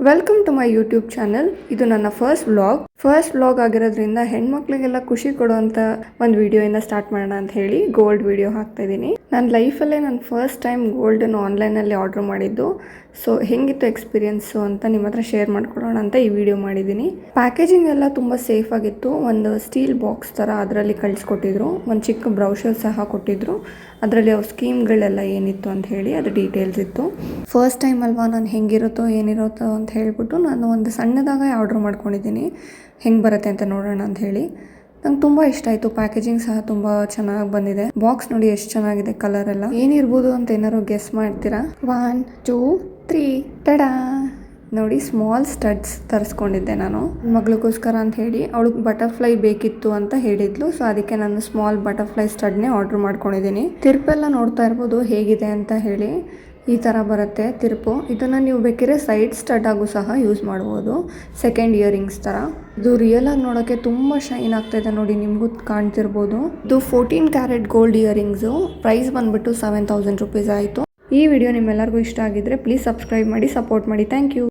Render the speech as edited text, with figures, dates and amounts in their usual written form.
Welcome to my YouTube channel. ಇದು ನನ್ನ first vlog ಆಗಿರೋದ್ರಿಂದ ಹೆಣ್ಮಕ್ಳಿಗೆಲ್ಲ ಖುಷಿ ಕೊಡುವಂಥ ಒಂದು ವಿಡಿಯೋಯಿಂದ ಸ್ಟಾರ್ಟ್ ಮಾಡೋಣ ಅಂತ ಹೇಳಿ ಗೋಲ್ಡ್ ವಿಡಿಯೋ ಹಾಕ್ತಾ ಇದ್ದೀನಿ. ನನ್ನ ಲೈಫಲ್ಲೇ ನಾನು ಫಸ್ಟ್ ಟೈಮ್ ಗೋಲ್ಡನ್ನು ಆನ್ಲೈನಲ್ಲಿ ಆರ್ಡರ್ ಮಾಡಿದ್ದು. ಸೊ ಹೆಂಗಿತ್ತು ಎಕ್ಸ್ಪೀರಿಯನ್ಸು ಅಂತ ನಿಮ್ಮ ಹತ್ರ ಶೇರ್ ಮಾಡ್ಕೊಳ್ಳೋಣ ಅಂತ ಈ ವಿಡಿಯೋ ಮಾಡಿದ್ದೀನಿ. ಪ್ಯಾಕೇಜಿಂಗ್ ಎಲ್ಲ ತುಂಬ ಸೇಫ್ ಆಗಿತ್ತು. ಒಂದು ಸ್ಟೀಲ್ ಬಾಕ್ಸ್ ಥರ ಅದರಲ್ಲಿ ಕಳಿಸ್ಕೊಟ್ಟಿದ್ರು. ಒಂದು ಚಿಕ್ಕ ಬ್ರೌಷರ್ ಸಹ ಕೊಟ್ಟಿದ್ರು. ಅದರಲ್ಲಿ ಅವ್ರ ಸ್ಕೀಮ್ಗಳೆಲ್ಲ ಏನಿತ್ತು ಅಂತ ಹೇಳಿ ಅದು ಡೀಟೇಲ್ಸ್ ಇತ್ತು. ಫಸ್ಟ್ ಟೈಮ್ ಅಲ್ವಾ, ನಾನು ಹೆಂಗಿರುತ್ತೋ ಏನಿರುತ್ತೋ ಅಂತ ಹೇಳ್ಬಿಟ್ಟು ನಾನು ಒಂದು ಸಣ್ಣದಾಗೆ ಆರ್ಡ್ರ್ ಮಾಡ್ಕೊಂಡಿದ್ದೀನಿ. ಹೆಂಗೆ ಬರುತ್ತೆ ಅಂತ ನೋಡೋಣ ಅಂತ ಹೇಳಿ. ನಂಗೆ ತುಂಬ ಇಷ್ಟ ಆಯಿತು. ಪ್ಯಾಕೇಜಿಂಗ್ ಸಹ ತುಂಬ ಚೆನ್ನಾಗಿ ಬಂದಿದೆ. ಬಾಕ್ಸ್ ನೋಡಿ ಎಷ್ಟು ಚೆನ್ನಾಗಿದೆ, ಕಲರ್ ಎಲ್ಲ. ಏನಿರ್ಬೋದು ಅಂತ ಏನಾದ್ರು ಗೆಸ್ ಮಾಡ್ತೀರಾ? 1 2 3 ಟಡಾ ನೋಡಿ, ಸ್ಮಾಲ್ ಸ್ಟಡ್ಸ್ ತರಿಸ್ಕೊಂಡಿದ್ದೆ ನಾನು ಮಗಳಿಗೋಸ್ಕರ ಅಂತ ಹೇಳಿ. ಅವಳಿಗೆ ಬಟರ್ಫ್ಲೈ ಬೇಕಿತ್ತು ಅಂತ ಹೇಳಿದ್ಲು. ಸೊ ಅದಕ್ಕೆ ನಾನು ಸ್ಮಾಲ್ ಬಟರ್ಫ್ಲೈ ಸ್ಟಡ್ನೇ ಆರ್ಡ್ರ್ ಮಾಡ್ಕೊಂಡಿದ್ದೀನಿ. ತಿರುಪೆಲ್ಲ ನೋಡ್ತಾ ಇರ್ಬೋದು ಹೇಗಿದೆ ಅಂತ ಹೇಳಿ. ಈ ಥರ ಬರುತ್ತೆ ತಿರುಪು. ಇದನ್ನು ನೀವು ಬೇಕಿದ್ರೆ ಸೈಡ್ ಸ್ಟಡ್ ಆಗು ಸಹ ಯೂಸ್ ಮಾಡ್ಬೋದು. ಸೆಕೆಂಡ್ ಇಯರಿಂಗ್ಸ್ ಥರ. ಇದು ರಿಯಲ್ ಆಗಿ ನೋಡೋಕ್ಕೆ ತುಂಬ ಶೈನ್ ಆಗ್ತಾ ಇದೆ ನೋಡಿ, ನಿಮಗೂ ಕಾಣ್ತಿರ್ಬೋದು. ಇದು 14 ಕ್ಯಾರೆಟ್ ಗೋಲ್ಡ್ ಇಯರಿಂಗ್ಸು. ಪ್ರೈಸ್ ಬಂದುಬಿಟ್ಟು 7000 ರೂಪೀಸ್ ಆಯಿತು. ಈ ವಿಡಿಯೋ ನಿಮ್ಮೆಲ್ಲರಿಗೂ ಇಷ್ಟ ಆಗಿದ್ರೆ ಪ್ಲೀಸ್ ಸಬ್ಸ್ಕ್ರೈಬ್ ಮಾಡಿ, ಸಪೋರ್ಟ್ ಮಾಡಿ. Thank you.